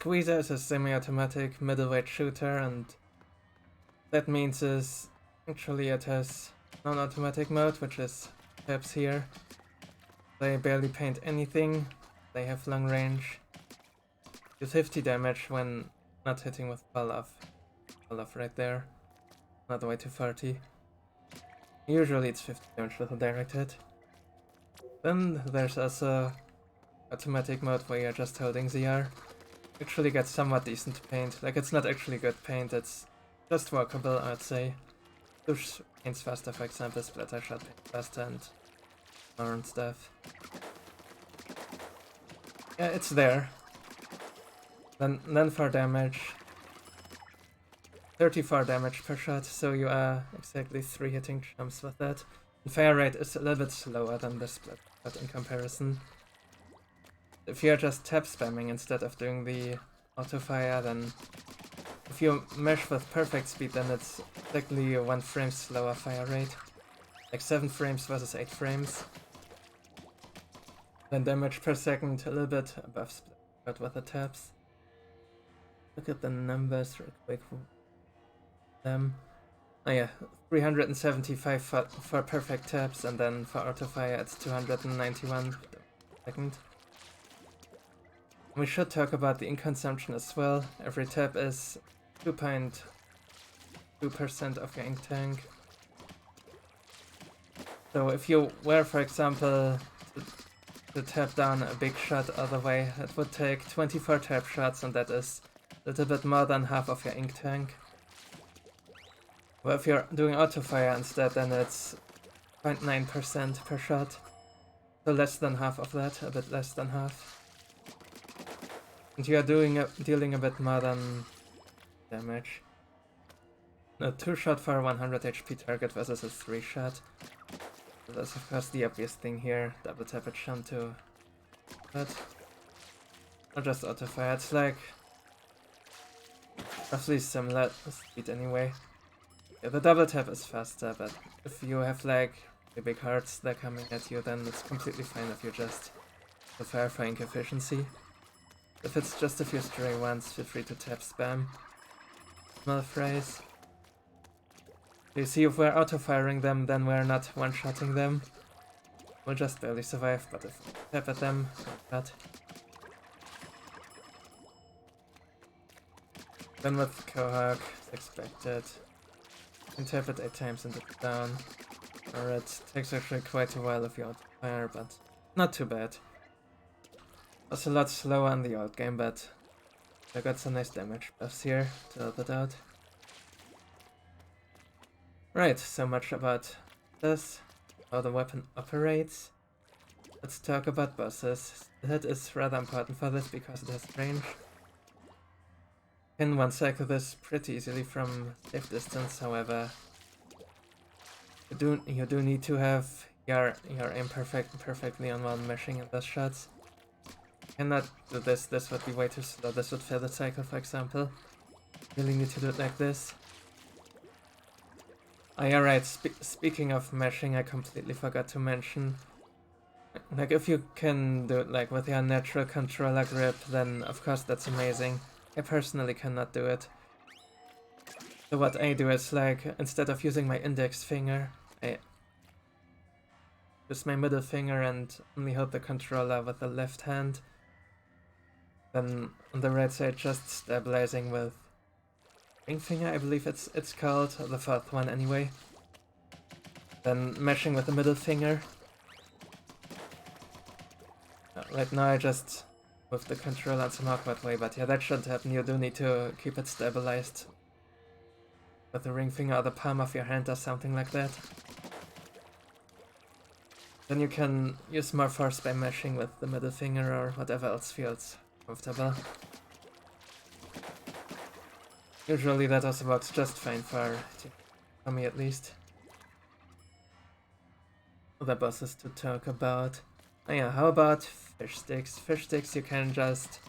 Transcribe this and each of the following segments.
Squeezer is a semi-automatic middleweight shooter, and that means is actually it has non-automatic mode, which is tabs here. They barely paint anything, they have long range, do 50 damage when not hitting with pull off right there, not the way to 30. Usually it's 50 damage with a direct hit. Then there's also automatic mode where you're just holding ZR. Actually gets somewhat decent paint, like it's not actually good paint, it's just workable, I'd say. Push paints faster, for example, splatter shot paints faster and more and stuff. Yeah, it's there. Then for damage, 34 damage per shot, so you are exactly 3 hitting jumps with that. And fire rate is a little bit slower than the split shot in comparison. If you're just tap spamming instead of doing the auto fire, then if you mesh with perfect speed, then it's exactly 1 frame slower fire rate. Like 7 frames versus 8 frames. Then damage per second a little bit above split shot with the taps. Look at the numbers real quick for them. Oh yeah, 375 for perfect taps, and then for auto fire it's 291 per second. We should talk about the ink consumption as well. Every tap is 2.2% of your ink tank. So if you were, for example, to tap down a big shot all the way, it would take 24 tap shots, and that is a little bit more than half of your ink tank. Well, if you're doing auto fire instead, then it's 0.9% per shot. So less than half of that, a bit less than half. And you are dealing a bit more than damage. A 2-shot for a 100 HP target versus a 3-shot. So that's of course the obvious thing here. Double tap it jump to that. Or just auto fire. It's like roughly similar speed anyway. Yeah, the double tap is faster, but if you have like the big hearts that are coming at you, then it's completely fine if you just the fire for ink efficiency. If it's just a few stray ones, feel free to tap spam. Small phrase. You see, if we're auto-firing them, then we're not one-shotting them. We'll just barely survive, but if we tap at them, like that. Then with Cohawk, it's expected. You can tap it 8 times and it's down. Or it takes actually quite a while if you auto-fire, but not too bad. Was a lot slower in the old game, but I got some nice damage buffs here to help it out. Right, so much about this, how the weapon operates. Let's talk about bosses. The hit is rather important for this because it has range. You can one-cycle this pretty easily from safe distance, however, you do need to have your aim perfectly on while meshing in those shots. Cannot do this would be way too slow. This would fail the cycle, for example. Really need to do it like this. Oh yeah, right, speaking of meshing, I completely forgot to mention. Like, if you can do it like with your natural controller grip, then of course that's amazing. I personally cannot do it. So what I do is, like, instead of using my index finger, I use my middle finger and only hold the controller with the left hand. Then on the right side, just stabilizing with ring finger, I believe it's called, the 4th one anyway. Then meshing with the middle finger. Right now I just move the controller in some awkward way, but yeah, that shouldn't happen. You do need to keep it stabilized with the ring finger or the palm of your hand or something like that. Then you can use more force by meshing with the middle finger or whatever else feels comfortable. Usually that also works just fine for me at least. Other bosses to talk about. Oh yeah, how about fish sticks? Fish sticks you can just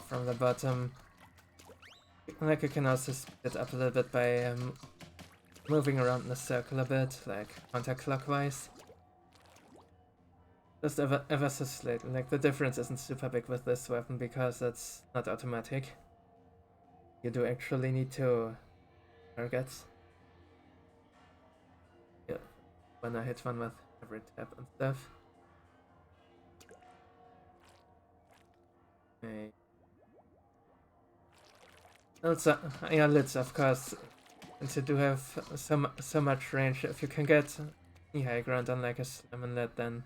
from the bottom. Like, you can also speed it up a little bit by moving around in a circle a bit, like counterclockwise. Just ever so slightly. Like, the difference isn't super big with this weapon because it's not automatic. You do actually need to target. Yeah, when I hit one with every tap and stuff. Okay. Also, yeah, lids, of course, since you do have so much range. If you can get any high ground on like a Salmon lid, then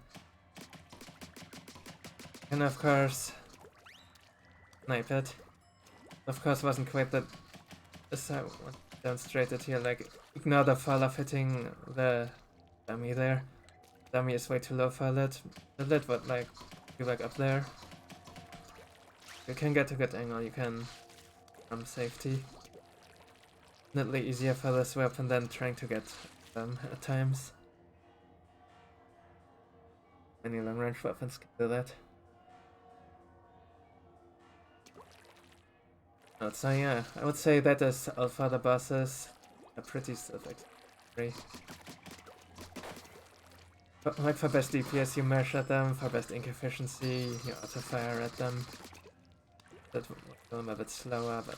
you can of course snipe it. Of course, wasn't quite that. As I demonstrated here, like, ignore the fall of hitting the dummy there. Dummy is way too low for a lid. The lid would like be like up there. You can get a good angle. You can safety. Definitely easier for this weapon than trying to get them at times. Many long range weapons can do that. So yeah, I would say that is all for the bosses. A pretty self-explanatory. Like, for best DPS you measure them, for best ink efficiency you auto fire at them. That would make them a bit slower, but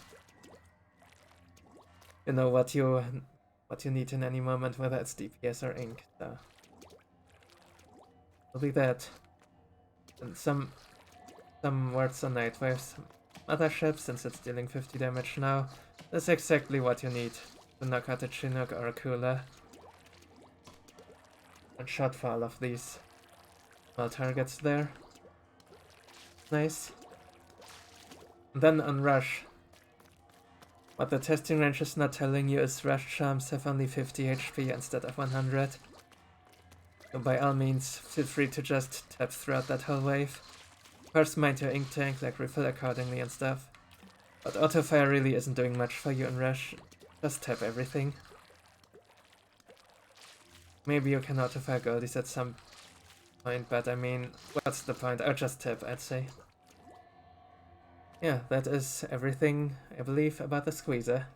you know what you need in any moment, whether it's DPS or ink, so will be that. And some words on Nightwave's mothership, since it's dealing 50 damage now. That's exactly what you need to knock out a Chinook or a Cooler. And shot for all of these small targets there. Nice. And then on Rush. What the testing range is not telling you is Rush charms have only 50 HP instead of 100. So by all means, feel free to just tap throughout that whole wave. Of course, mind your ink tank, like refill accordingly and stuff. But auto fire really isn't doing much for you in Rush. Just tap everything. Maybe you can auto fire goldies at some point, but I mean, what's the point? I'll just tap, I'd say. Yeah, that is everything, I believe, about the Squeezer.